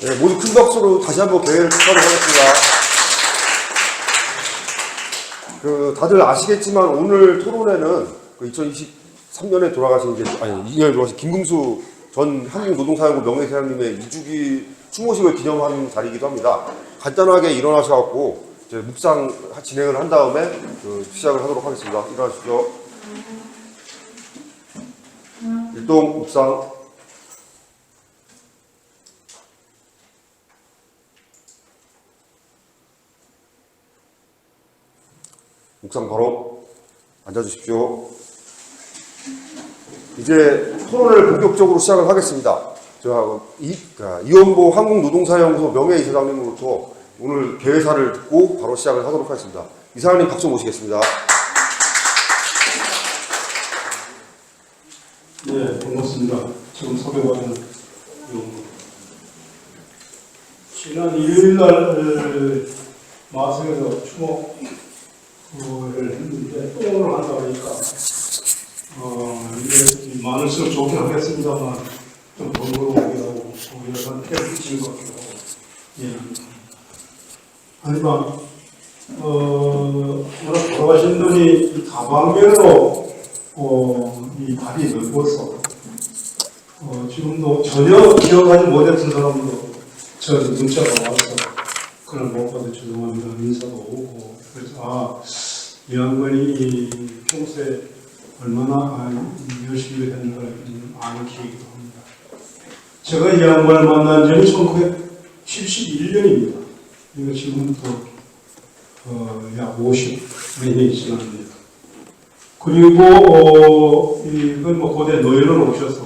네, 모두 큰 박수로 다시 한번 개회를 축하를 하겠습니다. 다들 아시겠지만 오늘 토론회는 2023년에 돌아가신 2년에 돌아가신 김금수 전 한국노동사연구 명예회장님의 2주기 추모식을 기념하는 자리이기도 합니다. 간단하게 일어나셔갖고 이제 묵상 진행을 한 다음에 시작을 하도록 하겠습니다. 일어나시죠. 일동 묵상. 묵상 바로 앉아주십시오. 이제 토론회를 본격적으로 시작을 하겠습니다. 이원보 한국노동사연구소 명예이사장님으로부터 오늘 개회사를 듣고 바로 시작을 하도록 하겠습니다. 이사장님 박수 모시겠습니다. 네, 반갑습니다. 지금 소개받은 이원보. 지난 일요일날 마성에서 추모를 했는데 또 오늘 한다 보니까 이게 많을수록 좋긴 하겠습니다만 좀 번거로우기도 하고 여러 가지 끼치는 것 같기도 하고 하지만 워낙 돌아가신 분이 다방면으로 이 답이 넓어서 지금도 전혀 기억하지 못했던 사람도 저한테 문자가 와서 그런 못 받아 죄송합니다 인사도 오고 그래서 이 양반이 평소에 얼마나 열심히 했는가 아는 기회이기도 합니다. 제가 이 양반을 만난 점이 1971년입니다. 이거 지금부터 약 50년이 지납니다. 그리고 이건 고대 노예로 오셔서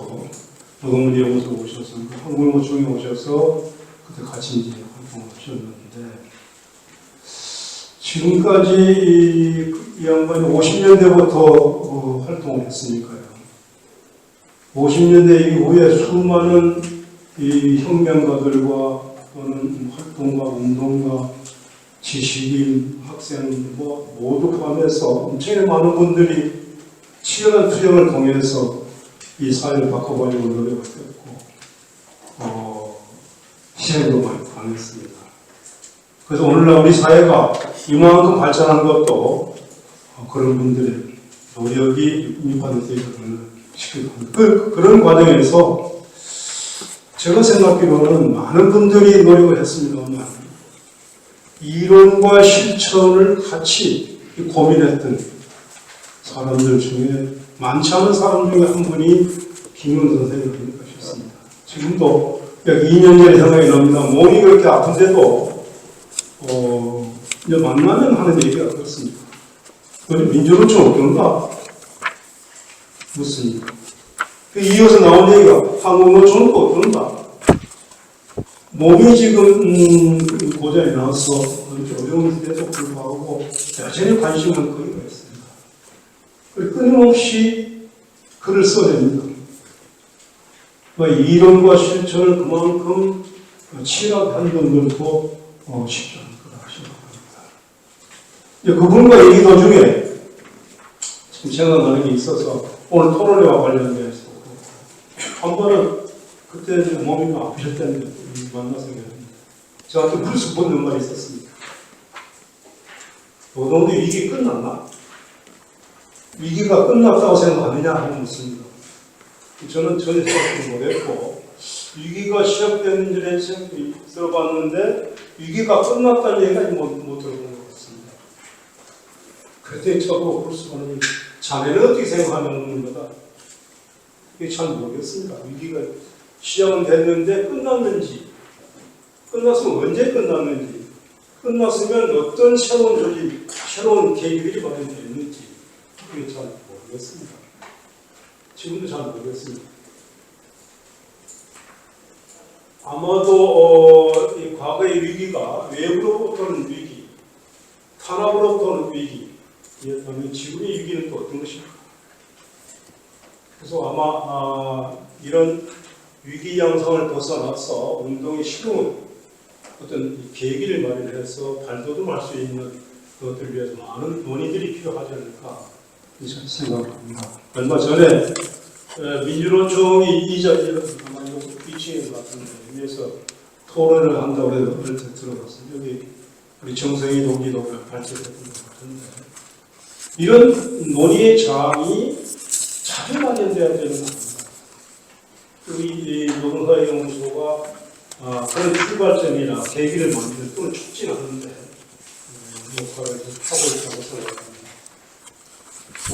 노동문제연구소 오셔서 한국노총에 오셔서 그때 같이 이제 활동을 하셨는데 지금까지 이 양반이 50년대부터 활동을 했으니까요. 50년대 이후에 수많은 이 혁명가들과 또는 활동가, 운동가, 지식인, 학생 모두 포함해서 엄청나게 많은 분들이 치열한 투쟁을 통해서 이 사회를 바꿔보려고 노력을 했고 희생도 많이 당했습니다. 그래서 오늘날 우리 사회가 이만큼 발전한 것도 그런 분들의 노력이 밑바닥에 시키고 합니다. 그런 과정에서 제가 생각하기로는 많은 분들이 노력을 했습니다만 이론과 실천을 같이 고민했던 사람들 중에 많지 않은 사람 중에 한 분이 김용 선생님이 하셨습니다. 지금도 약 2년 전에 생각이 납니다. 몸이 그렇게 아픈데도 이제 만나면 하는 얘기가 그렇습니다. 우리 민주노총 어떤가? 묻습니다. 이어서 나온 얘기가 한국노총은 어떤가? 몸이 지금 고전에 나와서 어려운 데도 불구하고 여전히 관심은 거기가 있습니다. 끊임없이 글을 써냅니다. 이론과 실천을 그만큼 치열하게 한 분들도 쉽지 않을 거라 생각합니다. 그분과 얘기 도중에 지금 생각나는 게 있어서 오늘 토론회와 관련돼서 한 번은 그때 몸이 아프셨다는데 만나서 저한테 불쑥 묻는 말이 있었습니다. 노동의 위기 끝났나? 위기가 끝났다고 생각하느냐 하고 묻습니다. 저는 전혀 생각하지 못했고 위기가 시작되는 전에 들어봤는데 위기가 끝났다는 얘기가 못 들어본 것 같습니다. 그때 저도 불쑥 하는 자네는 어떻게 생각하냐는 묻는 거다. 이게 잘 모르겠습니다. 위기가 시작은 됐는데 끝났는지 끝났으면 언제 끝났는지 끝났으면 어떤 새로운 조직, 새로운 계기들이 마련되었는지 그게 잘 모르겠습니다. 지금도 잘 모르겠습니다. 아마도 이 과거의 위기가 외부로부터 오는 위기, 탄압으로부터 오는 위기, 그다음에 지금의 위기는 또 어떤 것일까? 그래서 아마 이런 위기 양상을 벗어나서 운동이 쉬운 어떤 계기를 마련해서 발돋움할 수 있는 것들을 위해서 많은 논의들이 필요하지 않을까 생각합니다. 얼마 전에 민주노총이 이 자리에 아마 2층인 것 같은데 위에서 토론을 한다고 해서 얼핏 들어봤어요. 여기 우리 정성희 동지도 발표했던 것 같은데 이런 논의의 장이 자주 마련돼야 되는 거 아닙니까? 우리 노동사회연구소가 그런 출발점이나 계기를 만드는 또는 촉진하는데 역할을 하고 있다고 생각합니다.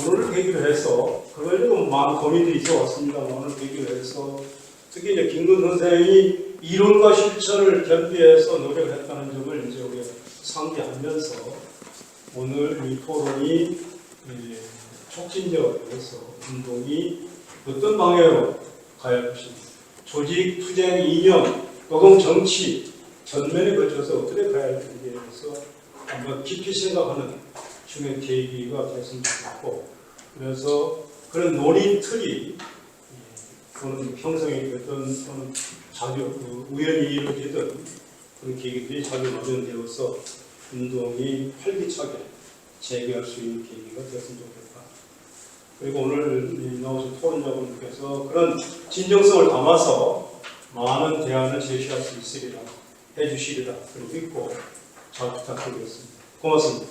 오늘 계기로 해서 그걸 좀 많은 고민들이 있어 왔습니다. 오늘 계기로 해서 특히 이제 김근 선생이 이론과 실천을 겸비해서 노력했다는 점을 이제 우리가 상기하면서 오늘 이 토론이 촉진적으로서 운동이 어떤 방향으로 가야 할 것인가, 조직, 투쟁, 이념, 노동, 정치 전면에 걸쳐서 어떻게 가야 할지에 대해서 한번 깊이 생각하는 중요한 계기가 됐으면 좋겠고, 그래서 그런 논의 틀이 또는 형성이 됐든 또는 자주 우연히 이루어지던 그런 계기들이 자주 마련되어서 운동이 활기차게 재개할 수 있는 계기가 됐으면 좋겠다. 그리고 오늘 나오신 토론자분께서 그런 진정성을 담아서 많은 대안을 제시할 수 있으리라, 해주시리라 그리고 믿고 잘 부탁드리겠습니다. 고맙습니다.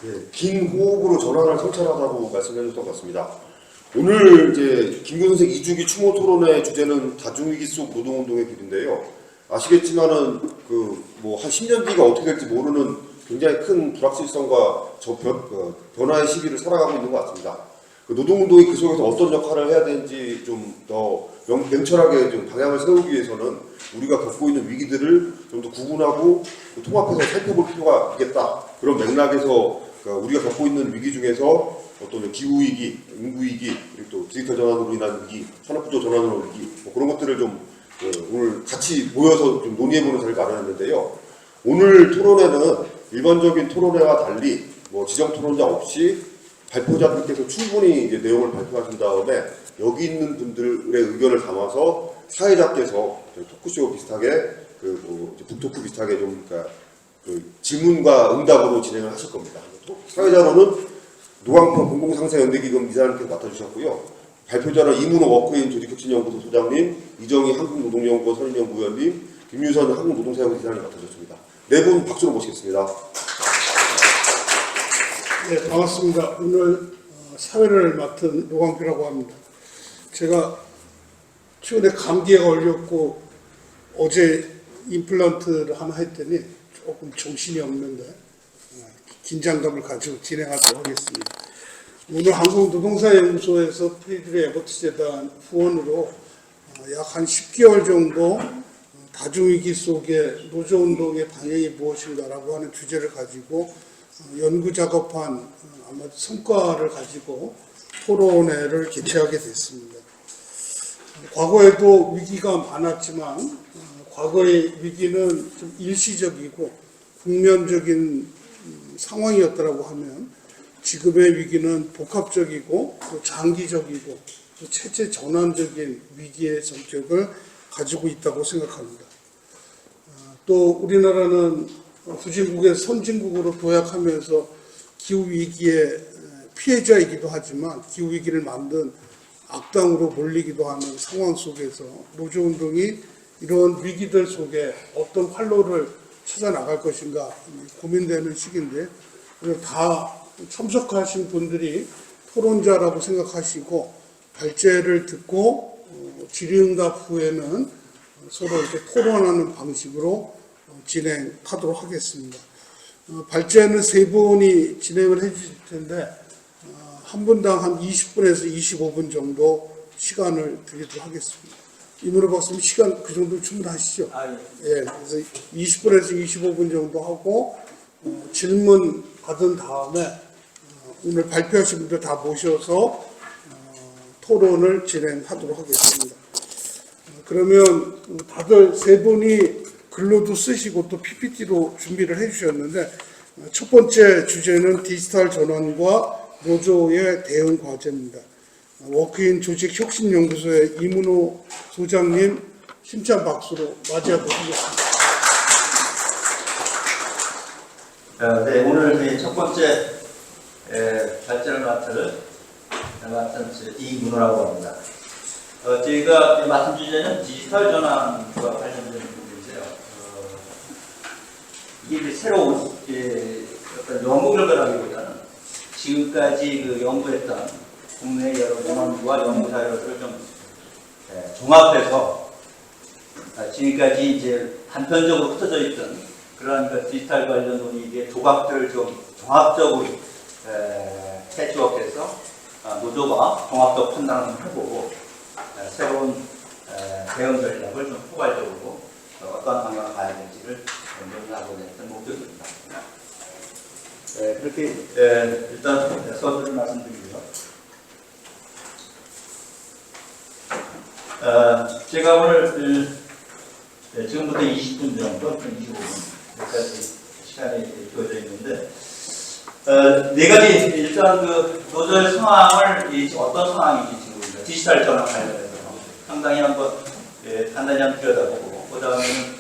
예, 긴 호흡으로 전환을 성찰하다고 말씀해 주셨던 것 같습니다. 오늘 이제 김근 선생 2주기 추모 토론의 주제는 다중위기 속 노동운동의 길인데요. 아시겠지만은 뭐 한 10년 뒤가 어떻게 될지 모르는 굉장히 큰 불확실성과 변화의 시기를 살아가고 있는 것 같습니다. 노동운동이 그 속에서 어떤 역할을 해야 되는지 좀 더 명철하게 좀 방향을 세우기 위해서는 우리가 겪고 있는 위기들을 좀 더 구분하고 통합해서 살펴볼 필요가 있겠다. 그런 맥락에서 우리가 겪고 있는 위기 중에서 어떤 기후위기, 인구위기, 그리고 또 디지털 전환으로 인한 위기, 산업구조 전환으로 위기, 뭐 그런 것들을 좀 오늘 같이 모여서 좀 논의해보는 자리를 마련했는데요. 오늘 토론회는 일반적인 토론회와 달리 뭐 지정 토론자 없이 발표자들께서 충분히 이제 내용을 발표하신 다음에 여기 있는 분들의 의견을 담아서 사회자께서 토크쇼 비슷하게 북토크 비슷하게 좀 질문과 응답으로 진행을 하실 겁니다. 사회자로는 노광평 공공상생연대기금 이사님께서 맡아주셨고요. 발표자는 이문호 워크인 조직혁신연구소 소장님, 이정희 한국노동연구원 선임연구위원님, 김유선 한국노동사회연구소 이사님 맡아주셨습니다. 네 분 박수로 모시겠습니다. 네, 반갑습니다. 오늘 사회를 맡은 노광표라고 합니다. 제가 최근에 감기에 걸렸고 어제 임플란트를 하나 했더니 조금 정신이 없는데 긴장감을 가지고 진행하도록 하겠습니다. 오늘 한국노동사연구소에서 프리드리 에버트 재단 후원으로 약 한 10개월 정도 다중위기 속의 노조운동의 방향이 무엇인가라고 하는 주제를 가지고 연구 작업한 아마 성과를 가지고 토론회를 개최하게 됐습니다. 과거에도 위기가 많았지만 과거의 위기는 좀 일시적이고 국면적인 상황이었다고 하면 지금의 위기는 복합적이고 또 장기적이고 또 체제 전환적인 위기의 성격을 가지고 있다고 생각합니다. 또 우리나라는 후진국의 선진국으로 도약하면서 기후위기의 피해자이기도 하지만 기후위기를 만든 악당으로 몰리기도 하는 상황 속에서 노조운동이 이런 위기들 속에 어떤 활로를 찾아 나갈 것인가 고민되는 시기인데 다 참석하신 분들이 토론자라고 생각하시고 발제를 듣고 질의응답 후에는 서로 이렇게 토론하는 방식으로 진행하도록 하겠습니다. 발제는 세 분이 진행을 해주실 텐데 한 분당 한 20분에서 25분 정도 시간을 드리도록 하겠습니다. 이문호 박사님 시간 그 정도 충분하시죠? 예. 그래서 20분에서 25분 정도 하고 질문 받은 다음에 오늘 발표하신 분들 다 모셔서 토론을 진행하도록 하겠습니다. 그러면 다들 세 분이 글로도 쓰시고 또 PPT로 준비를 해주셨는데 첫 번째 주제는 디지털 전환과 노조의 대응 과제입니다. 워크인 조직혁신연구소의 이문호 소장님 힘찬 박수로 맞이하도록 하겠습니다. 네, 오늘 첫 번째 발제를 맡은 이문호라고 합니다. 저희가 맡은 주제는 디지털 전환과 관련된 부분인데요. 이게 이제 새로운 어떤 연구 결과라기보다는 지금까지 그 연구했던 국내 여러 논문과 연구 자료들을 좀 종합해서 지금까지 이제 단편적으로 흩어져 있던 그런 그 디지털 관련 논의의 조각들을 좀 종합적으로 캐치업해서 노조가 종합적 판단을 해보고 새로운 대응 전략을 좀 포괄적으로 어떤 방향으로 가야 될지를 논의하고 있는 목적입니다. 그렇게 일단 서두를 말씀드리고요. 제가 오늘 지금부터 20분 정도, 25분까지 시간이 주어져 있는데 네 가지 일단 그 노조의 상황을 어떤 상황인지 지금 디지털 전환 관련해서 상당히 한번 간단히 한번 들여다보고 그 다음에는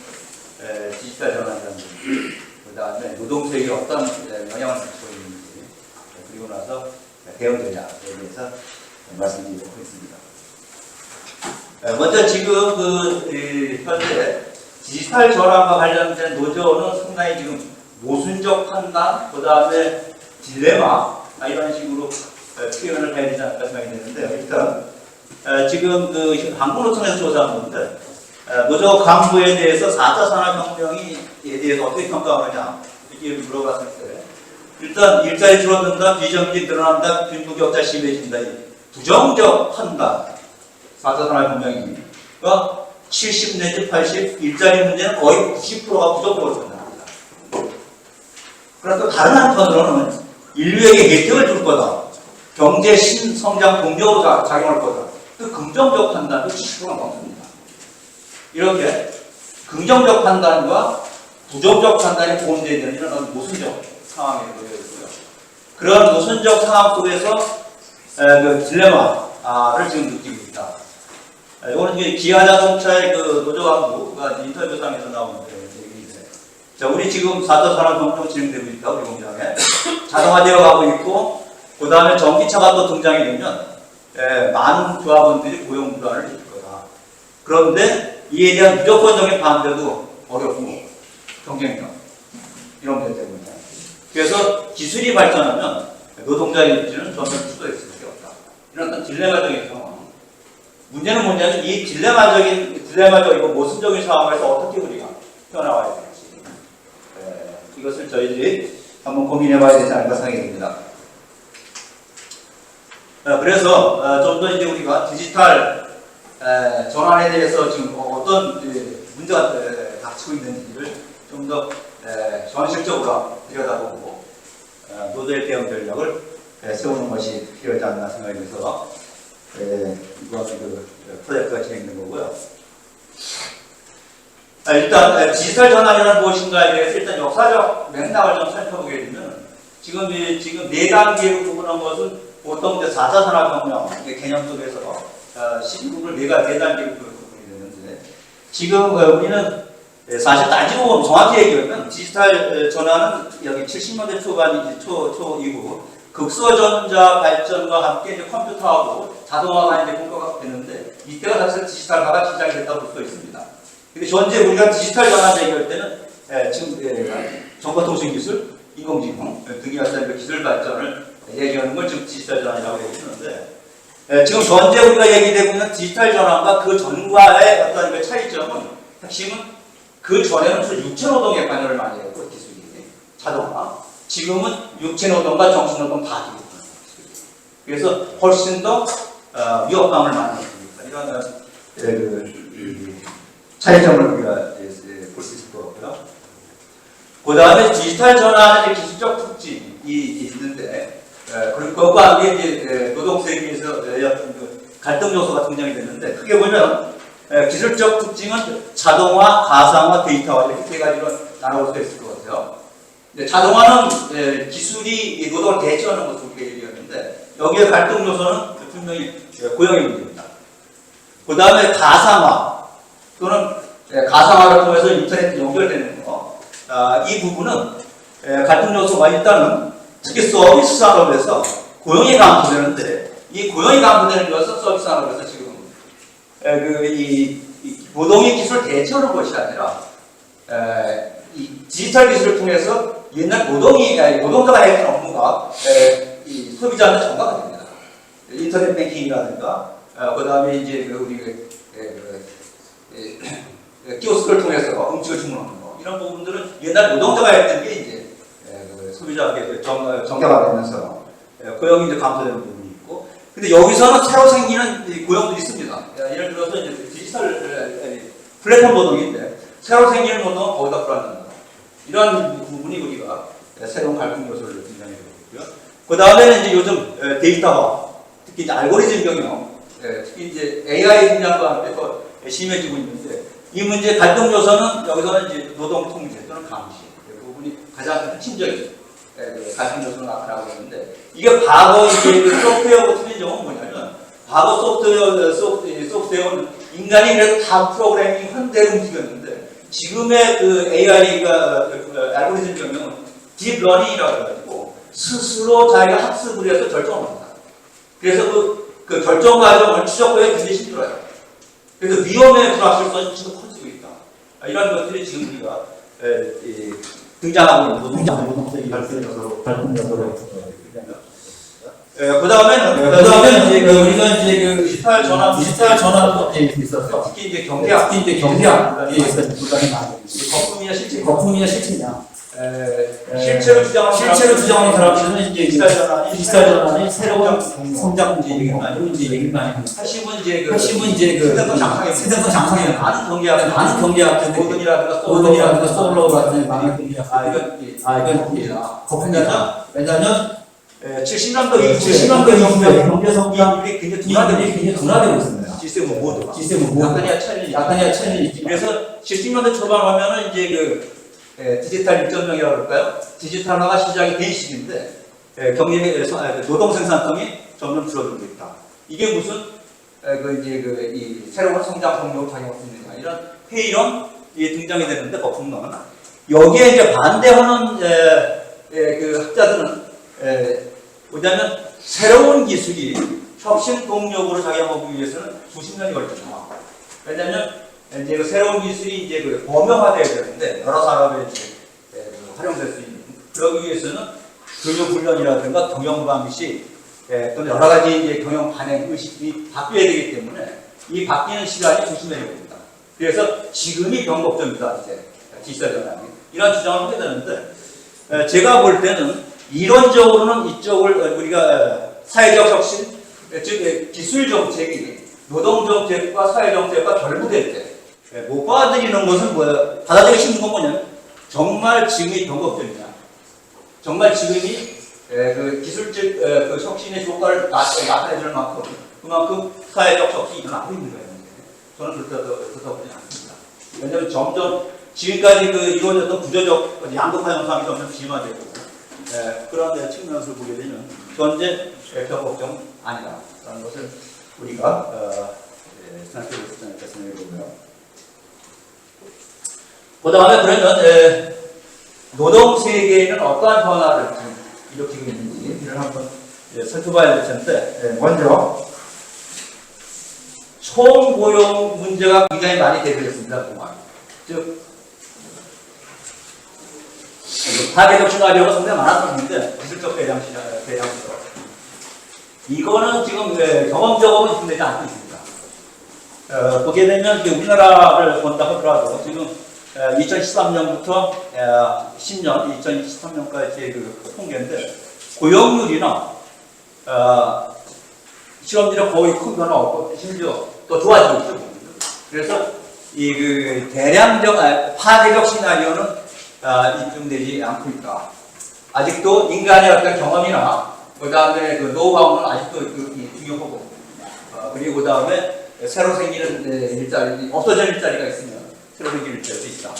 디지털 전환이라는 그 다음에 노동세계에 어떤 영향을 미치고 있는지 그리고 나서 대응 전략에 대해서 말씀드리도록 하겠습니다. 먼저 지금 현재 디지털 전환과 관련된 노조는 상당히 지금 모순적 판단, 그 다음에 딜레마 이런 식으로 표현을 해야 되지 않을까 생각이 드는데 일단 지금 그 한국노총에서 조사한 건데 노조 간부에 대해서 4차 산업혁명에 대해서 어떻게 평가하느냐 이렇게 물어봤을 때 일단 일자리 줄어든다, 비정규직 늘어난다, 빈부격차 심해진다 이 부정적 판단 4차 산업혁명이니까 70 내지 80 일자리 문제는 거의 90%가 부정적으로 판단합니다. 그러나 또 다른 한편으로는 인류에게 혜택을 줄 거다. 경제 신성장 동력으로 작용할 거다. 그 긍정적 판단도 70%가 넘습니다. 이렇게 긍정적 판단과 부정적 판단이 보험되어 있는 이런 모순적 상황에 놓여 있고요. 그런 모순적 상황 속에서 그 딜레마를 지금 느끼고 있다. 이거는 이제 기아자동차의 그 노조 간부가 인터뷰상에서 나온 얘기인데, 자, 우리 지금 4차 산업혁명 진행되고 있다, 우리 공장에. 자동화되어 가고 있고, 그 다음에 전기차가 또 등장이 되면, 많은 조합원들이 고용 불안을 느낄 거다. 그런데 이에 대한 무조건적인 반대도 어렵고, 경쟁력. 이런 것 때문에. 그래서 기술이 발전하면 노동자의 입지는 점점 축소될 수밖에 없다. 이런 어떤 딜레마적인 상황. 문제는 뭐냐면 이 딜레마적이고 모순적인 상황에서 어떻게 우리가 튀어나와야 될지 이것을 저희들이 한번 고민해봐야 되지 않을까 생각이 듭니다. 그래서 좀 더 이제 우리가 디지털 전환에 대해서 지금 어떤 문제가 닥치고 있는지를 좀 더 현실적으로 들여다보고 노조의 대응 전략을 세우는 것이 필요하지 않나 생각이 들어서 이번 그 프로젝트가 진행된 거고요. 일단 디지털 전환이란 무엇인가에 대해서 일단 역사적 맥락을 좀 살펴보게 되면 지금 4단계로 구분한 것은 보통 이제 4차 산업혁명 개념 속에서 12국을 4단계로 구분이 되는데 지금 우리는 사실 따지고 보면 정확히 얘기하면 디지털 전환은 여기 70년대 초반이지 초 이후 극소전자 발전과 함께 이제 컴퓨터하고 자동화가 이제 공급가 됐는데 이때가 사실 디지털화가 시작이 됐다고 볼 수 있습니다. 근데 현재 우리가 디지털 전환 얘기할 때는 지금 정보통신기술, 인공지능 등의 어떤 기술 발전을 얘기하는 걸 지금 디지털 전환이라고 얘기하는데 지금 현재 우리가 얘기되고 있는 디지털 전환과 그 전과의 어떤 그 차이점은 핵심은 그 전에는 주 육체노동에 관여를 많이 했고 기술이 자동화. 지금은 육체노동과 정신노동 다 기록하는 거죠. 그래서 훨씬 더 위협감을 많이 느낍니다. 이런 차이점을 우리가 볼 수 있을 것 같고요. 그 다음에 디지털 전환의 기술적 특징이 있는데 그리고 그것과 함께 이제 노동세계에서 어떤 갈등 요소가 등장이 됐는데 크게 보면 기술적 특징은 자동화, 가상화, 데이터화 이렇게 세 가지로 나눠볼 수 있을 것 같아요. 자동화는 기술이 노동을 대체하는 것을 우리가 얘기하는데 여기에 갈등 요소는 분명히 고용의 문제입니다. 그 다음에 가상화 또는 가상화를 통해서 인터넷 연결되는 거. 이 부분은 갈등 요소가 일단은 특히 서비스 산업에서 고용이 감소되는데 이 고용이 감소되는 것은 서비스 산업에서 지금 이 노동의 기술 대체하는 것이 아니라 이 디지털 기술을 통해서 옛날 노동자가 했던 업무가 이 소비자한테 전가가 됩니다. 인터넷 뱅킹이라든가 그다음에 이제 우리 키오스크를 통해서 음식을 주문하는 거 이런 부분들은 옛날 노동자가 했던 게 이제 소비자에게 전가가 되면서 고용이 이제 감소되는 부분이 있고, 근데 여기서는 새로 생기는 이 고용들이 있습니다. 예를 들어서 이제 디지털 플랫폼 노동인데 새로 생기는 노동은 거기다 불안합니다. 이러한 부분이 우리가 새로운 갈등 요소를 굉장히 보고요. 그 다음에는 이제 요즘 데이터화, 특히 이제 알고리즘 경영, 특히 이제 AI 등장과 함께 더 심해지고 있는데, 이 문제 갈등 요소는 여기서는 이제 노동 통제 또는 감시, 그 부분이 가장 핵심적인 갈등 요소로 나타나고 있는데, 이게 과거 이제 그 소프트웨어가 틀린 점은 뭐냐면, 과거 소프트웨어는 인간이 그래도 다 프로그래밍 한 대로 움직였는데, 지금의 그 AI가 알고리즘 경영은 딥러닝이라고 해가지고 스스로 자기가 학습을 해서 결정을 합니다. 그래서 그 결정 과정을 추적하기가 굉장히 힘들어요. 그래서 위험의 불확실성이 지금 커지고 있다. 이런 것들이 지금 우리가 등장하고 있는 노동자의 발생 요소로 그 다음에는 이제 우리가 이제 디지털 전환에 있어서 특히 이제 경제학 부담이 많아요. 거품이냐 실체냐. 실체로 주장하는 사람들은 이제 디지털 전환이 새로운 성장 문제 얘기를 많이 합니다. 사실은 이제 생산성 장상에 많은 경제학자들 고든이라든가 솔로 같은 많은 경제학자들 이건 거품이다. 왜냐하면 70년도 이후에 경제 성장률이 굉장히 둔화되고 있습니다. G7 모두. 약간이야 차이는 있지. 그래서 70년대 초반 하면은 이제 디지털 1.0이라고 그럴까요? 디지털화가 시작이 된 시기인데, 노동 생산성이 점점 줄어들고 있다. 이게 무슨, 이 새로운 성장 동력을 작용할 수 있느냐. 이런 회의론이 등장이 되는데, 거품론은. 여기에 이제 반대하는, 학자들은, 뭐냐면, 새로운 기술이 혁신 동력으로 작용하기 위해서는 수십 년이 걸린다. 왜냐면, 이제 그 새로운 기술이 이제 범용화되어야 되는데, 여러 산업에 이제 활용될 수 있는. 그러기 위해서는 교육 훈련이라든가 경영 방식, 또는 여러 가지 이제 경영 반응 의식이 바뀌어야 되기 때문에 이 바뀌는 시간이 수십 년이 걸립니다. 그래서 지금이 변곡점이다, 이제. 디지털 전환이. 이런 주장을 하게 되는데, 제가 볼 때는 이론적으로는 이쪽을 우리가 사회적 혁신, 즉 기술 정책이 노동 정책과 사회 정책과 결부될 때 못 받아들이는 것은 뭐야? 받아들이기 힘든 건 뭐냐면 정말 지금이 변곡점이냐? 정말 지금이 기술적 혁신의 효과를 나타내줄 만큼 그만큼 사회적 혁신이 일어나고 있는 거예요. 저는 그렇다고 보지 않습니다. 왜냐하면 점점 지금까지 이루어졌던 구조적 양극화 현상이 점점 심화되고 그런 측면에서 보게 되면 현재 변곡점 아니다라는 것을 우리가 생각해 보고요. 그 다음에 그러면 노동 세계에는 어떠한 변화를 일으키고 있는지를 한번 살펴봐야 될 텐데, 먼저 총고용 문제가 굉장히 많이 대두했습니다. 그동안. 즉 파괴적 시나리오가 상당히 많았었는데 기술적 대량성 이거는 지금 경험적으로는 힘내지 않고 있습니다. 보게 되면 우리나라를 본다고 하더라도 지금 2013년부터 10년, 2023년까지의 통계인데 고용률이나 실업률이 거의 큰 변화 없고 심지어 또 좋아지고 있죠. 그래서 이 대량적 파괴적 시나리오는 입증되지 않고 있다. 아직도 인간의 어떤 경험이나 그 다음에 노하우는 아직도 중요하고 그리고 그 다음에 새로 생기는 일자리, 없어진 일자리가 있으면 새로 생기는 일자리도 있다.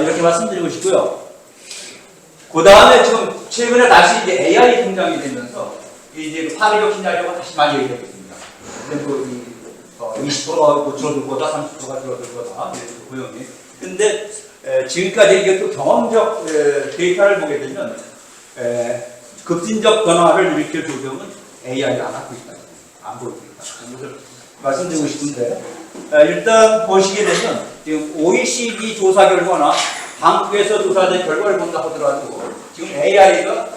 이렇게 말씀드리고 싶고요. 그 다음에 지금 최근에 다시 이제 AI 등장이 되면서 이제 파괴적 시나리오가 다시 많이 얘기되고 있습니다. 20%가 줄어들 거다, 30%가 줄어들 거다, 고용이. 근데 지금까지 이게 또 경험적 데이터를 보게 되면 급진적 변화를 일으킬 조정은 AI가 안 하고 있다. 안 보이고 있다. 말씀드리고 싶은데, 일단 보시게 되면 지금 OECD 조사 결과나 방콕에서 조사된 결과를 본다 하더라도 지금 AI가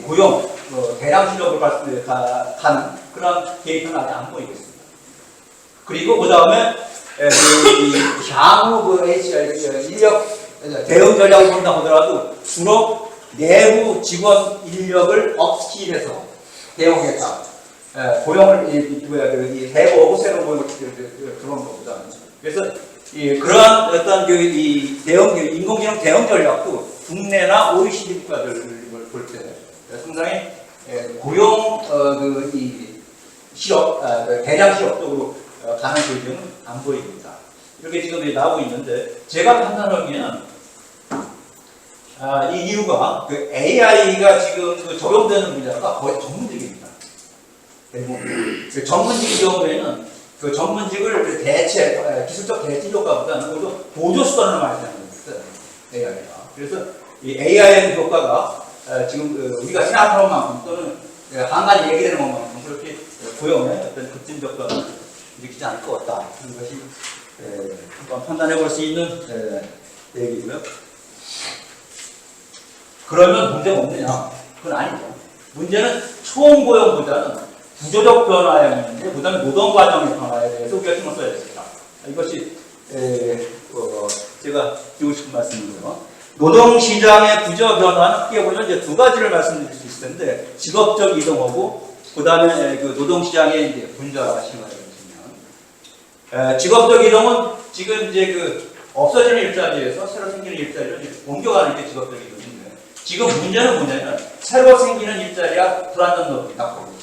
고용, 대량 실업을 가는 그런 데이터는 아직 안 보이고 있습니다. 그리고 그 다음에 향후 인력 대응 전략을 본다 하더라도 주로 내부 직원 인력을 업스킬해서 대응하겠다. 고용을 해보고 새로운 고용을 들어오는 것보다. 그래서 그러한 어떤 대응 인공지능 대응 전략도 국내나 OECD 국가들을 볼 때 상당히 고용 실업 대량 실업 쪽으로 가는 조짐은 안 보입니다. 이렇게 지금 나오고 있는데 제가 판단하기에는 이 이유가 AI가 지금 적용되는 분야가 거의 전문직입니다. 전문직 경우에는 그 전문직을 기술적 대체 효과보다는 오히려 보조 수단을 많이 사용하고 있어요. AI가. 그래서 이 AI의 효과가 지금 우리가 생각하는 만큼 또는 한 가지 얘기되는 것만큼 그렇게 고용에 어떤 급진 효과가 일으키지 않을 것 같다 하는 것이 한번 판단해 볼 수 있는 얘기고요. 그러면 문제가 없느냐? 그건 아니죠. 문제는 초음고용보다는 구조적 변화의 문제, 그 다음에 노동 과정의 변화에 대해서 우리가 신경 써야 됩니다. 이것이 제가 드리고 싶은 말씀이고요. 노동시장의 구조 변화는 크게 보면 이제 두 가지를 말씀드릴 수 있을 텐데, 직업적 이동하고, 그 다음에 그 노동시장의 이제 분자가 심화되면, 직업적 이동은 지금 이제 없어지는 일자리에서 새로 생기는 일자리로 이제 옮겨가는 게 직업적 이동인데, 지금 문제는 뭐냐면, 새로 생기는 일자리가 불안정 노동이 나쁘고,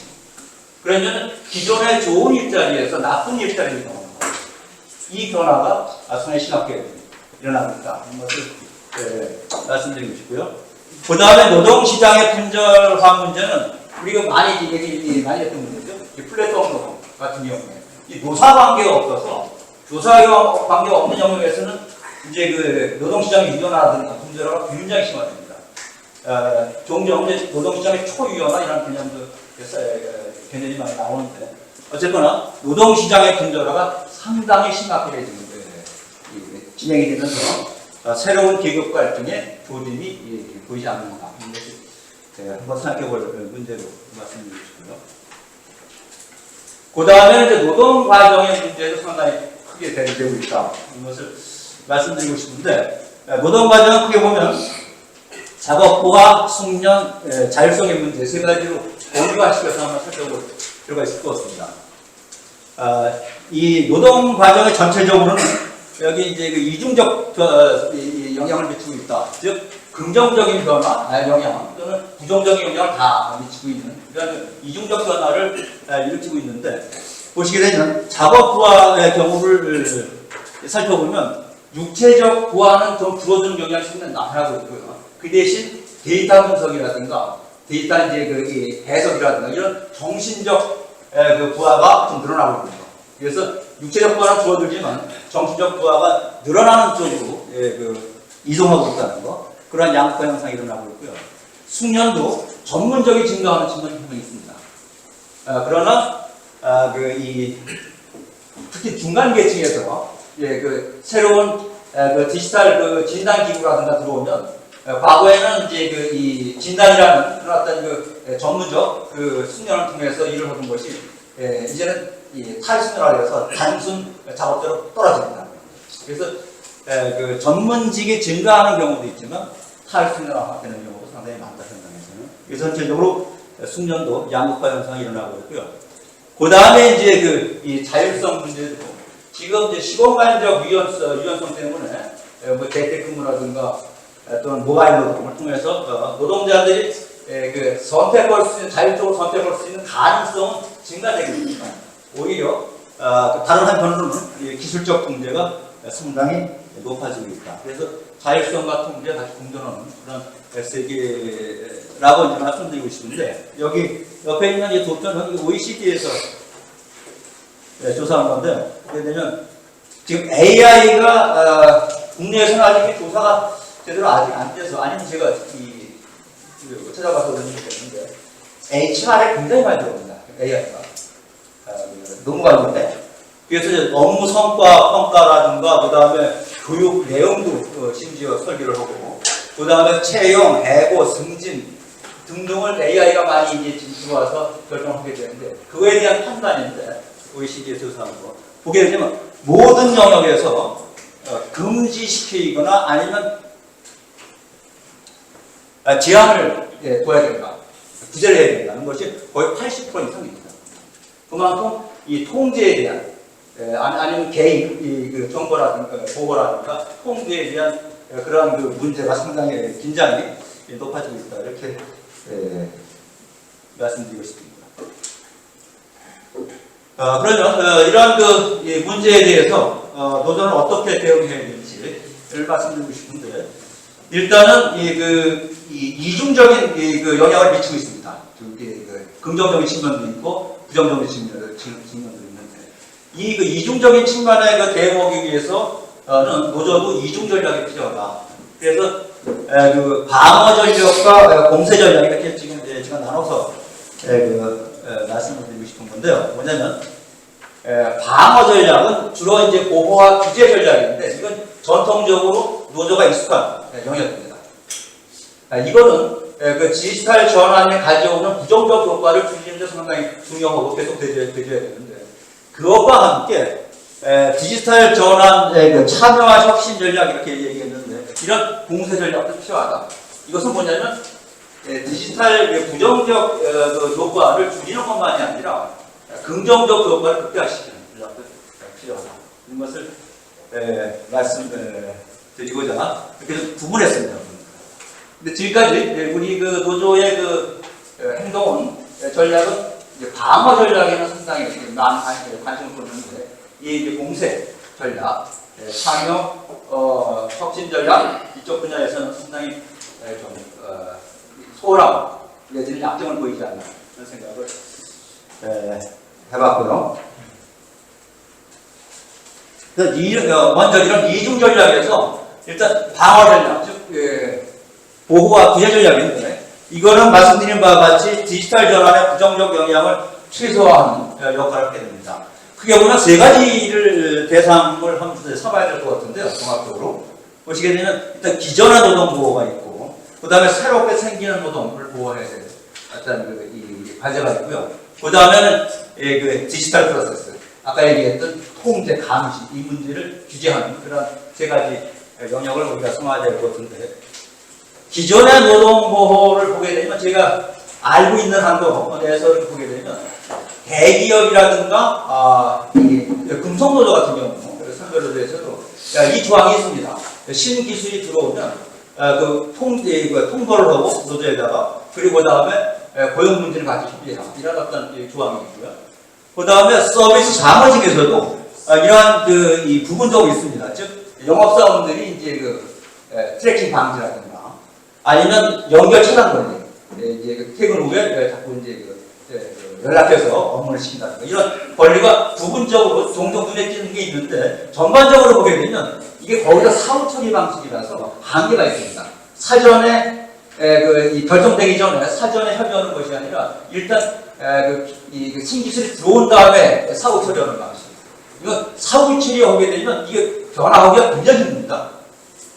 그러면 기존의 좋은 일자리에서 나쁜 일자리로 이동하는 거예요. 이 변화가 상당히 심하게 일어나고 있다. 이런 것을 말씀드리고 싶고요. 그 다음에 노동시장의 분절화 문제는 우리가 많이 했던 문제죠. 이 플랫폼 노동 같은 경우에 이 노사 관계가 없어서 노사 관계가 없는 영역에서는 이제 노동시장의 유연화라든가 분절화가 굉장히 심화됩니다. 종종 이제 노동시장의 초유연화 이런 개념이 많이 나오는데 어쨌거나 노동시장의 분절화가 상당히 심하게 진행이 되면서 새로운 계급 갈등의 조짐이 보이지 않는가 하는 것이 한번 생각해 볼 문제로 말씀드리고 싶고요. 그 다음에 이제 노동 과정의 문제도 상당히 크게 대두되고 있다. 이것을 말씀드리고 싶은데, 노동 과정을 크게 보면 작업부와 숙련, 자율성의 문제 세 가지로 고유화시켜서 한번 살펴볼 필요가 있을 것 같습니다. 이 노동 과정의 전체적으로는 여기 이제 이중적 영향을 미치고 있다. 즉 긍정적인 변화, 영향 또는 부정적인 영향을 다 미치고 있는 그런 이중적 변화를 일으키고 있는데, 보시게 되면 작업부와의 경우를 살펴보면 육체적 부하는 좀 줄어드는 경향이 상당히 나타나고 있고요. 그 대신 데이터 분석이라든가 데이터 이제 해석이라든가 이런 정신적 부하가 좀 늘어나고 있는 거. 그래서 육체적 부하는 줄어들지만 정신적 부하가 늘어나는 쪽으로 이동하고 있다는 거. 그러한 양극화 현상이 일어나고 있고요. 숙련도 전문적인 증가하는 측면이 분명히 있습니다. 그러나 특히 중간 계층에서 새로운 디지털 진단 기구라든가 들어오면 과거에는 이제 이 진단이라는 그런 어떤 전문적 숙련을 통해서 일을 하던 것이 이제는 탈순열화되어서 단순 작업자로 떨어집니다. 그래서 전문직이 증가하는 경우도 있지만 탈순열화되는 경우도 상당히 많다 현상에서는. 그래서 전체적으로 숙련도 양극화 현상이 일어나고 있고요. 그 다음에 이제 이 자율성 문제도 지금 이제 시공간적 유연성 때문에 재택근무라든가 또는 모바일 노동을 통해서 노동자들이 선택할 수 있는 자율적으로 선택할 수 있는 가능성은 증가되고 있지만 오히려 다른 한편으로는 기술적 문제가 상당히 높아지고 있다. 그래서 자율성과 통제가 다시 공존하는 그런 세계라고 이제 말씀드리고 싶은데, 여기 옆에 있는 이 도표는 OECD에서 조사한 건데, 보게 되면 지금 AI가 국내에서는 아직 조사가 제대로 아직 안 돼서, 아니면 제가 찾아봐서 그런 적이 있는데 HR에 굉장히 많이 들어옵니다. AI가. 넘어가는데 그래서 이제 업무 성과 평가라든가 그다음에 교육 내용도 심지어 설계를 하고 그다음에 채용, 해고, 승진 등등을 AI가 많이 이제 지금 들어와서 결정하게 되는데 그거에 대한 판단인데 OECD에 조사한 거 보게 되면 모든 영역에서 금지시키거나 아니면 제한을 둬야 된다. 규제를 해야 된다는 것이 거의 80% 이상입니다. 그만큼 이 통제에 대한 아니면 개인 그 정보라든가 보호라든가 통제에 대한 그러한 그 문제가 상당히 긴장이 높아지고 있다. 이렇게 말씀드리고 싶습니다. 그러면 이러한 그 문제에 대해서 노조는 어떻게 대응해야 될지를 말씀드리고 싶은데 일단은 이중적인 그 영향을 미치고 있습니다. 그 긍정적인 측면도 있고 부정적인 측면도 있는데 그 이중적인 측면에 그 대응하기 위해서는 노조도 이중 전략이 필요하다. 그래서 그 방어 전략과 공세 전략 이렇게 지금 제가 나눠서 말씀을 드리고 싶은 건데요. 뭐냐면 방어 전략은 주로 이제 보호와 규제 전략인데 이건 전통적으로 노조가 익숙한 영역입니다. 이거는 그 디지털 전환에 가져오는 부정적 효과를 줄이는 데 상당히 중요하고 계속 대줘야 되는데 그것과 함께 디지털 전환의 그 참여와 혁신 전략 이렇게 얘기했는데 이런 공세 전략도 필요하다. 이것은 뭐냐면 디지털 부정적 그 효과를 줄이는 것만이 아니라 긍정적 효과를 극대화시키는 전략도 필요하다. 이런 것을 말씀드리고자 이렇게 구분했습니다. 근데 지금까지 우리 그 노조의 그 행동은 전략은 이제 방어 전략에는 상당히 관심을 보이는데 이 공세 전략, 참여 혁신 전략 이쪽 분야에서는 상당히 좀 소홀하고 내지는 약점을 보이지 않나 그런 생각을 해봤고요. 먼저 이런 이중 전략에서 일단 방어 전략, 즉 보호와 규제 전략인데 이거는 말씀드린 바와 같이 디지털 전환의 부정적 영향을 최소화하는 역할을 하게 됩니다. 크게 보면 세 가지를 대상을 한번 삼아야 될 것 같은데요. 종합적으로 보시게 되면 일단 기존의 노동 보호가 있고 그 다음에 새롭게 생기는 노동을 보호해야 되는 어떤 이 과제가 있고요. 그 다음에는 그 디지털 프로세스 아까 얘기했던 통제, 감시 이 문제를 규제하는 그런 세 가지 영역을 우리가 삼아야 될 것 같은데 기존의 노동보호를 보게 되면 제가 알고 있는 한도 내에서 보게 되면 대기업이라든가 금속노조 같은 경우 선별노조에서도 이 조항이 있습니다. 신기술이 들어오면 통보를 하고 노조에다가 그리고 그 다음에 고용 문제를 같이 협의해라 이런 어떤 조항이 있고요. 그 다음에 서비스 장어직에서도 이러한 이 부분도 있습니다. 즉 영업사원들이 이제 트래킹 방지라든가 아니면 연결 차단 권리, 이제 퇴근 후에 자꾸 이제 연락해서 업무를 시킨다든가 이런 권리가 부분적으로 종종 눈에 띄는 게 있는데 전반적으로 보게 되면 이게 거기서 사후 처리 방식이라서 한계가 있습니다. 사전에 이 결정되기 전에 사전에 협의하는 것이 아니라 일단 이 신기술이 들어온 다음에 사후 처리하는 방식. 이건 사후 처리하게 되면 이게 변화하기가 굉장히 힘듭니다.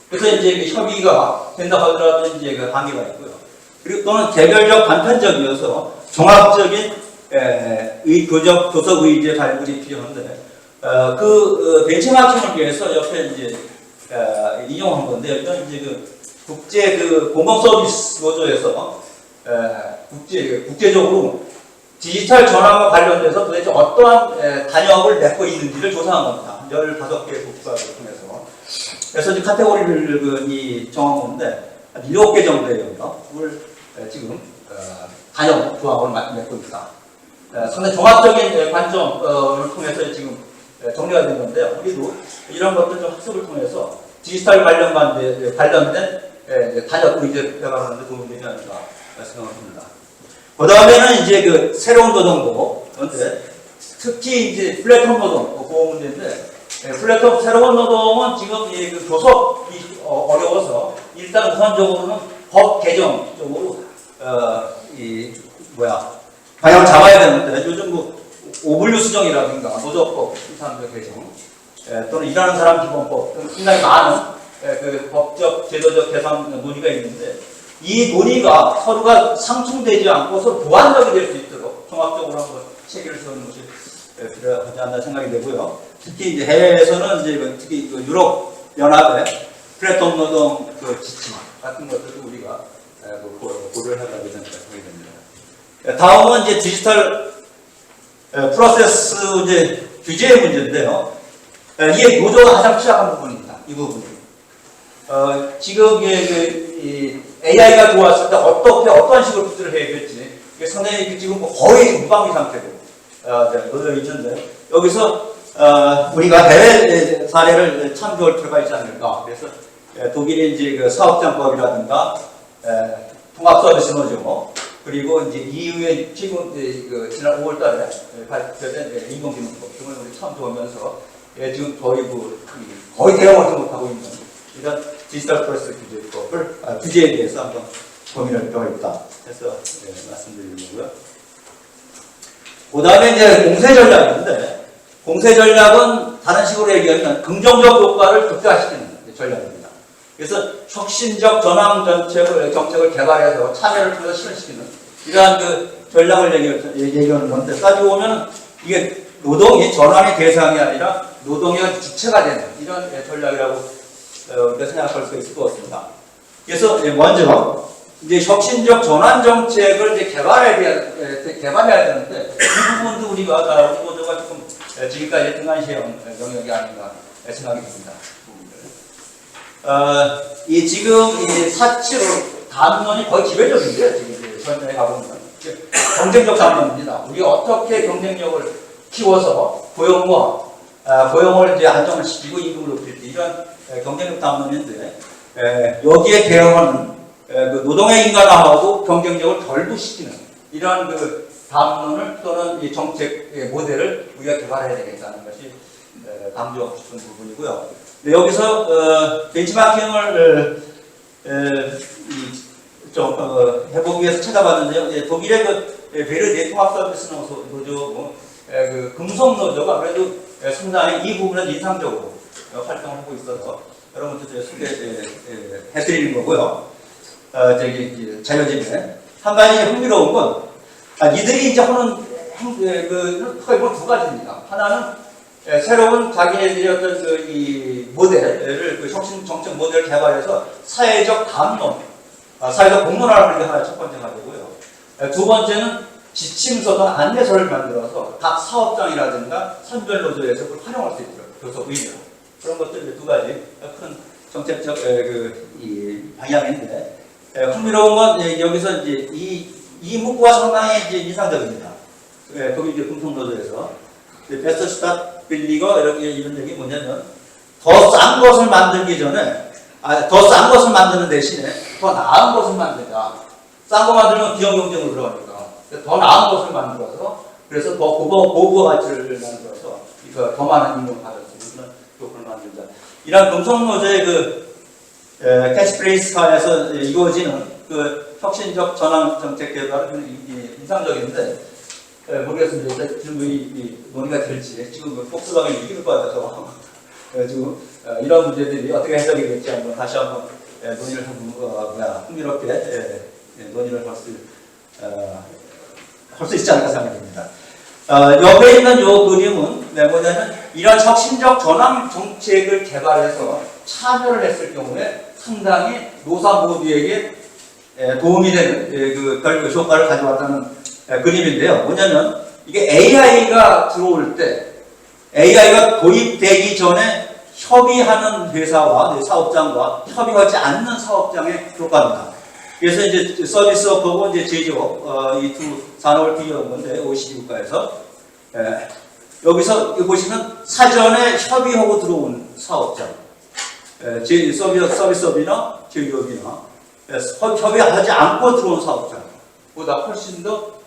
그래서 이제 협의가 된다 하더라도 이제 한계가 있고요. 그리고 또는 개별적 단편적이어서 종합적인 교적 교섭 의제 발굴이 필요한데 벤치마킹을 위해서 옆에 이제 인용한 건데요. 이건 이제 국제 공공 서비스 노조에서 국제적으로 디지털 전환과 관련돼서 도대체 어떠한 단역을 맺고 있는지를 조사한 겁니다. 15개의 국가를 통해서. 그래서 이제 카테고리를 정한 건데, 한 7개 정도의 영역을 지금 단역 조항을 맺고 있다. 상당히 종합적인 관점을 통해서 지금 정리가 된 건데요. 우리도 이런 것들 좀 학습을 통해서 디지털 관련된 단역 의제 개발하는 데 도움이 되지 않을까 생각합니다. 그 다음에는 이제 새로운 노동보, 그런데 특히 이제 플랫폼 노동 보호 문제인데, 플랫폼 새로운 노동은 지금 교섭이 어려워서 일단 우선적으로는 법 개정 쪽으로 방향 잡아야 되는데 요즘 오분류 수정이라든가 노조법, 생산적 개정, 또는 일하는 사람 기본법 등 상당히 많은 그 법적, 제도적 개선 논의가 있는데 이 논의가 서로가 상충되지 않고 서로 보완적이 될 수 있도록 종합적으로 한번 체계를 세우는 것이 필요하지 않나 생각이 되고요. 특히 이제 해외에서는 이제 특히 그 유럽 연합의 플랫폼 노동 그 지침 같은 것들도 우리가 고려를 해봐야 된다고 생각이 됩니다. 다음은 이제 디지털 프로세스 이제 규제의 문제인데요. 이게 노조가 가장 취약한 부분입니다. 이 부분이. 지금 이 AI가 들어왔을 때 어떤 식으로 구조를 해야 될지 이게 상당히 지금 거의 무방비 상태로 놓여 있는데 여기서 우리가 해외 사례를 참조할 필요가 있지 않을까. 그래서 독일의 이제 그 사업장법이라든가 통합서비스 노조 그리고 이제 EU의 지금 그 지난 5월달에 발표된 인공지능법 등을 우리 참조하면서 지금 거의 대응하지 못하고 있는 이런 디지털 프로세스 규제에 대해서 한번 고민할 필요가 있다 해서 말씀드리는 거고요. 그 다음에 이제 공세 전략인데 공세 전략은 다른 식으로 얘기하면 긍정적 효과를 극대화시키는 전략입니다. 그래서 혁신적 전환 정책을 개발해서 참여를 통해서 실현시키는 이러한 그 전략을 얘기하는 건데 따지고 보면 이게 노동이 전환의 대상이 아니라 노동의 주체가 되는 이런 전략이라고 우리가 생각할 수 있을 것 같습니다. 그래서 먼저 이제 혁신적 전환 정책을 이제 개발해야 되는데 이 부분도 우리가 우리 모두가 조금 지금까지 등한시해온 영역이 아닌가 생각이 듭니다. 이 지금 이 사치로 담론이 거의 기본적인데요. 지금 전에 가보면 경쟁력 담론입니다. 우리가 어떻게 경쟁력을 키워서 고용을 이제 안정을 시키고 임금을 높일지 이런 경쟁력 담론인데 여기에 대응하는 그 노동의 인간화하고 경쟁력을 결부시키는 이런 그 담론을 또는 이 정책 모델을 우리가 개발해야 되겠다는 것이 강조하고 싶은 부분이고요. 여기서 벤치마킹을 좀 해보기 위해서 찾아봤는데요. 독일의 그 베르디 통합서비스 노조, 그 금속노조가 그래도 상당히 이 부분은 인상적으로 활동을 하고 있어서 여러분들 소개해드리는 거고요. 자료집에 한 가지 흥미로운 건 이들이 이제 하는 거의 두 가지입니다. 하나는 새로운 자기네들의 어떤 이 모델을 혁신 정책 모델을 개발해서 사회적 담론, 사회적 공론화를 하는 게 하나 첫 번째 가지고요. 두 번째는 지침서나 안내서를 만들어서 각 사업장이라든가 선별 노조에서 그걸 활용할 수 있도록 교섭 의료 그런 것들 두 가지 큰 정책적 이 방향인데 흥미로운 건 여기서 이제 이 문구가 상당히 이제 인상적입니다. 거기 이제 금속노조에서 베스트 스타트 빌리거 이런 얘기 뭐냐면 더 싼 것을 만들기 전에 더 싼 것을 만드는 대신에 더 나은 것을 만들자. 싼 거 만들면 기업 경쟁으로 들어가니까 더 나은 것을 만들어서 그래서 더 고부가 가치를 만들어서 더 많은 임금을 받을 수 있는 조건을 만들자. 이런 금속노조의 그 캐치프레이스화에서 이루어지는 그 혁신적 전환 정책 개발은 인상적인데 모르겠습니다. 지금 이 논의가 될지 지금 폭스바겐 위기를 받아서 지금 이런 문제들이 어떻게 해석이 될지 한번 다시 한번 논의를 해보면 흥미롭게 논의를 할 수 있지 않을까 생각됩니다. 옆에 있는 요 그림은 뭐냐면 이런 혁신적 전환 정책을 개발해서 참여를 했을 경우에 상당히 노사 모두에게 도움이 되는 그 효과를 가져왔다는 그림인데요. 뭐냐면 이게 AI가 들어올 때 AI가 도입되기 전에 협의하는 회사와 사업장과 협의하지 않는 사업장의 효과입니다. 그래서 이제 서비스업하고 이제 제조업 이 두 산업을 비교한 건데 OECD 국가에서 여기서 보시면 사전에 협의하고 들어온 사업장, 서비스업이나 제조업이나 협의하지 않고 들어온 사업장보다 훨씬 더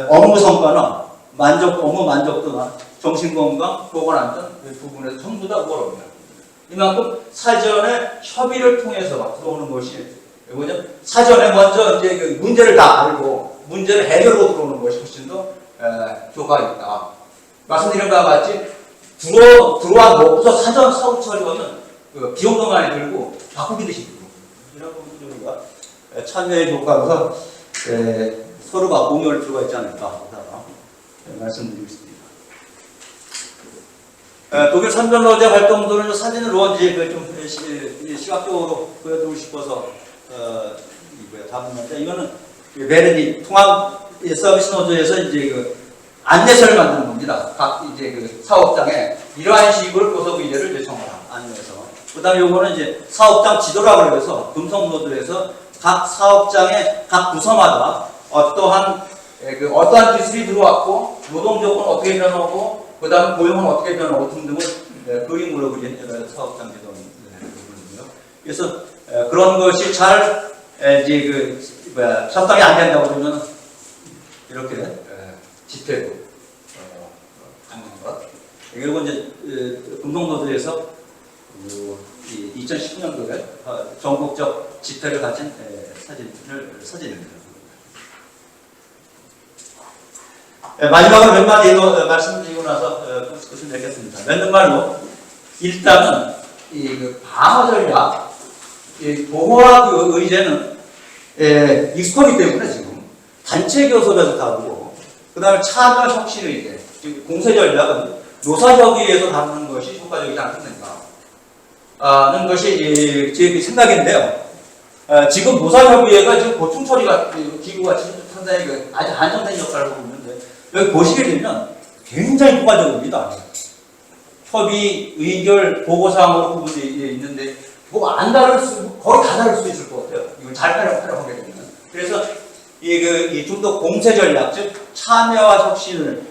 업무 성과나 업무 만족도나 정신건강, 보건안전 부분에서 전부 다 우월합니다. 이만큼 사전에 협의를 통해서 들어오는 것이 뭐냐면 사전에 먼저 이제 그 문제를 다 알고 문제를 해결하고 들어오는 것이 훨씬 더 효과가 있다. 말씀드린 바와 같이 들어와 놓고서 사전 사후 처리하면 그 비용도 많이 들고 바꾸기도 힘들고 이런 부분들 우리가 참여해 볼까서 서로가 공유할 필요가 있지 않을까 말씀드리고 있습니다. 독일 선전로제 활동들은 사진으로 이제 좀 시각적으로 보여드리고 싶어서 담았는데 이거는 메르디 통합 서비스 노조에서 이제 그 안내서를 만드는 겁니다. 각 이제 그 사업장에 이러한 식으로 고소 의뢰를 요청하라 안내서. 그다음에 요거는 이제 사업장 지도라고 해서 금속노조에서 각 사업장의 각 부서마다 어떠한 기술이 들어왔고 노동 조건은 어떻게 변하고 그다음 고용은 어떻게 변하고 등등을 그림으로 그린 사업장 지도입니다. 그래서 그런 것이 잘 이제 작동이 안 된다고 그러면 이렇게 집회도 하는 것. 그리고 이제 금속노조에서 2019년도에 전국적 집회를 가진 사진입니다. 마지막으로 몇 마디 말씀드리고 나서 끝을 맺겠습니다. 몇 말로 일단은 방어 전략, 보호와 의제는 익숙하기 때문에 지금 단체 교섭에서 다루고 그 다음에 참여 혁신 의제, 공세 전략은 노사협의회에서 다루는 것이 효과적이지 않겠는가 하는 것이 제 생각인데요. 지금 노사협의회가 지금 보충 처리가 기구가 상당히 아주 안정된 역할을 하고 있는데 여기 보시게 되면 굉장히 효과적입니다. 협의, 의결, 보고사항으로 부분이 있는데 뭐 안 다룰 수, 거의 다 다룰 수 있을 것 같아요. 이걸 잘 활용하게 되면. 그래서 좀 더 공세 전략, 즉 참여와 혁신을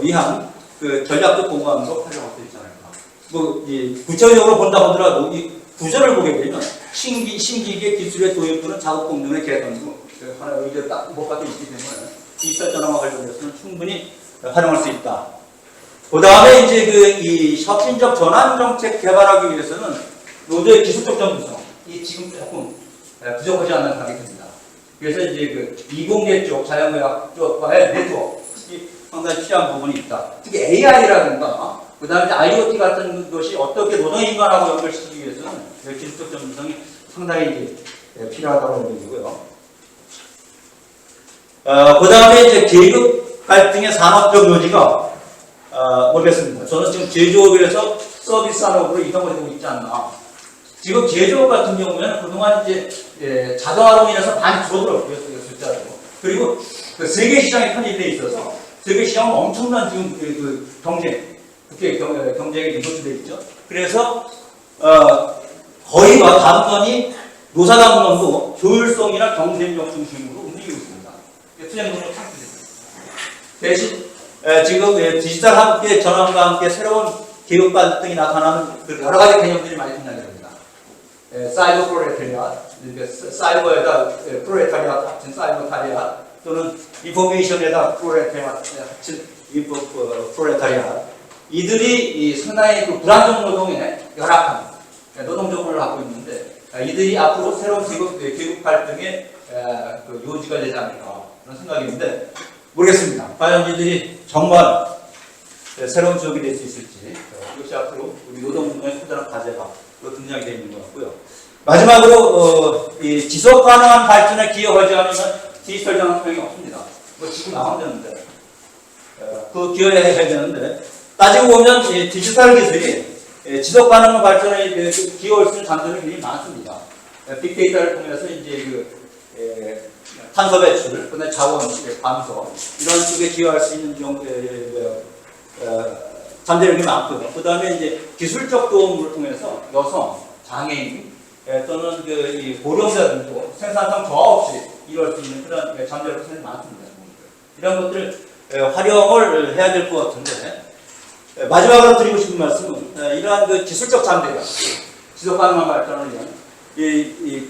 위한 전략도 공부하는 거 활용할 수 있지 않을까. 구체적으로 본다 하더라도 이 구조를 보게 되면 신기계 기술의 도입부는 작업 공정의 개선도 하나 의제 딱 뭐가 있기 때문에 디지털 전환과 관련해서는 충분히 활용할 수 있다. 그 다음에 이제 이 혁신적 전환 정책 개발하기 위해서는 노조의 기술적 전문성, 이 지금 조금 부족하지 않는 감이 듭니다. 그래서 이제 이공계 쪽, 자연과학 쪽과의 네트워크, 상당히 필요한 부분이 있다. 특히 AI라든가, 그 다음에 IoT 같은 것이 어떻게 노동인간하고 연결시키기 위해서는 기술적 전문성이 상당히 이제 필요하다고 보이고요. 그 다음에 이제 계급 갈등의 산업적 요지가 모르겠습니다. 저는 지금 제조업에서 서비스 산업으로 이동을 되고 있지 않나. 지금 제조업 같은 경우에는 그동안 이제 자동화로 인해서 많이 줄어들었고요, 숫자로. 그리고 세계 시장에 편입돼 있어서 세계 시장은 엄청난 지금 국제 경쟁에 노출돼 있죠. 그래서 거의 다분히 노사당론도 효율성이나 경쟁력 중심으로 움직이고 있습니다. 투쟁력으로 탁구됩니다. 대신 지금 디지털 함께 전환과 함께 새로운 계급 갈등이 나타나는 여러 가지 개념들이 많이 등장이 됩니다. 사이버 프로레타리아, 사이버에다 프로레타리아 합친 사이버타리아 또는 인포메이션에다 프로레타리아 합친 프로레타리아 이들이 상당히 불안정 노동에 열악한 노동 조건을 갖고 있는데 이들이 앞으로 새로운 계급 갈등의 요지가 되지 않을까 그런 생각이 있는데 모르겠습니다. 과연 이들이 정말 새로운 지역이 될 수 있을지 이것이 앞으로 우리 노동운동의 커다란 과제가 등장이 되어 있는 것 같고요. 마지막으로 이 지속 가능한 발전에 기여하지 않으면 디지털 전환 소용이 없습니다. 뭐 지금 나오면 되는데 기여해야 되는데 따지고 보면 디지털 기술이 지속 가능한 발전에 기여할 수 있는 장점이 굉장히 많습니다. 빅데이터를 통해서 이제 탄소 배출, 그다음에 자원 감소 이런 쪽에 기여할 수 있는 잠재력이 많고요. 그 다음에 이제 기술적 도움을 통해서 여성, 장애인 또는 이 고령자들도 생산성 저하 없이 이룰 수 있는 그런 잠재력이 굉장히 많습니다. 이런 것들을 활용을 해야 될 것 같은데 마지막으로 드리고 싶은 말씀은 이러한 기술적 잠재력, 지속 가능한 발전을 위한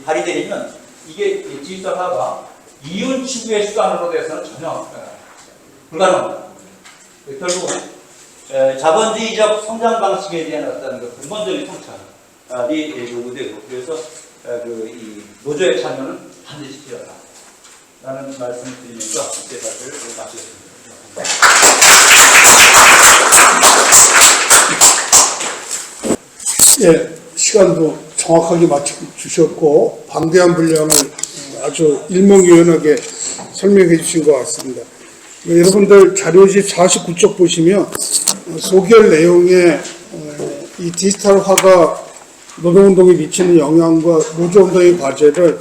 발휘되면 이게 디지털화가 이윤 추구의 수단으로 돼서는 전혀 불가능합니다. 결국은 자본주의적 성장 방식에 대한 어떤 근본적인 성찰이 요구되고 그래서 이 노조의 참여는 반드시 필요하다라는 말씀을 드리면서 제 발표를 마치겠습니다. 예, 시간도 정확하게 맞춰주셨고 방대한 분량을 아주 일목요연하게 설명해 주신 것 같습니다. 여러분들 자료집 49쪽 보시면 소결 내용에 이 디지털화가 노동운동에 미치는 영향과 노조운동의 과제를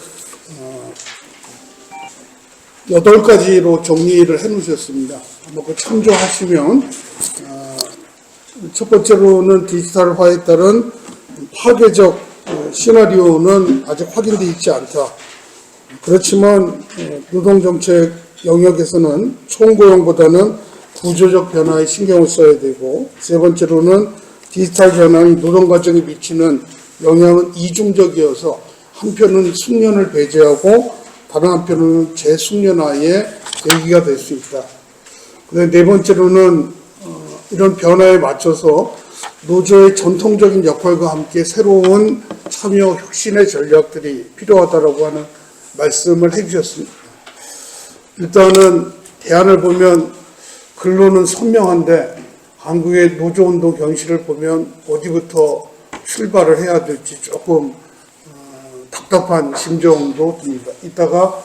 8가지로 정리를 해 놓으셨습니다. 한번 그 참조하시면 첫 번째로는 디지털화에 따른 파괴적 시나리오는 아직 확인되어 있지 않다. 그렇지만 노동정책 영역에서는 총고용보다는 구조적 변화에 신경을 써야 되고, 세 번째로는 디지털 전환이 노동과정에 미치는 영향은 이중적이어서 한편은 숙련을 배제하고 다른 한편으로는 재숙련화의 계기가 될 수 있다. 그다음에 네 번째로는 이런 변화에 맞춰서 노조의 전통적인 역할과 함께 새로운 참여 혁신의 전략들이 필요하다라고 하는 말씀을 해주셨습니다. 일단은 대안을 보면 근로는 선명한데 한국의 노조운동 경실을 보면 어디부터 출발을 해야 될지 조금 답답한 심정도 듭니다. 이따가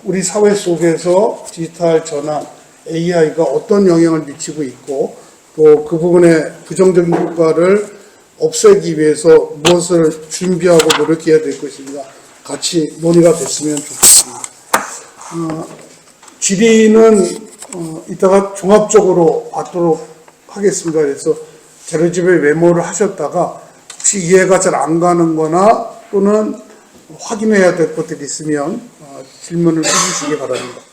우리 사회 속에서 디지털 전환, AI가 어떤 영향을 미치고 있고 또 그 부분의 부정적인 효과를 없애기 위해서 무엇을 준비하고 노력해야 될 것인가 같이 논의가 됐으면 좋겠습니다. 질의는 이따가 종합적으로 받도록 하겠습니다. 그래서 자료집에 메모를 하셨다가 혹시 이해가 잘 안 가는 거나 또는 확인해야 될 것들이 있으면 질문을 해주시기 바랍니다.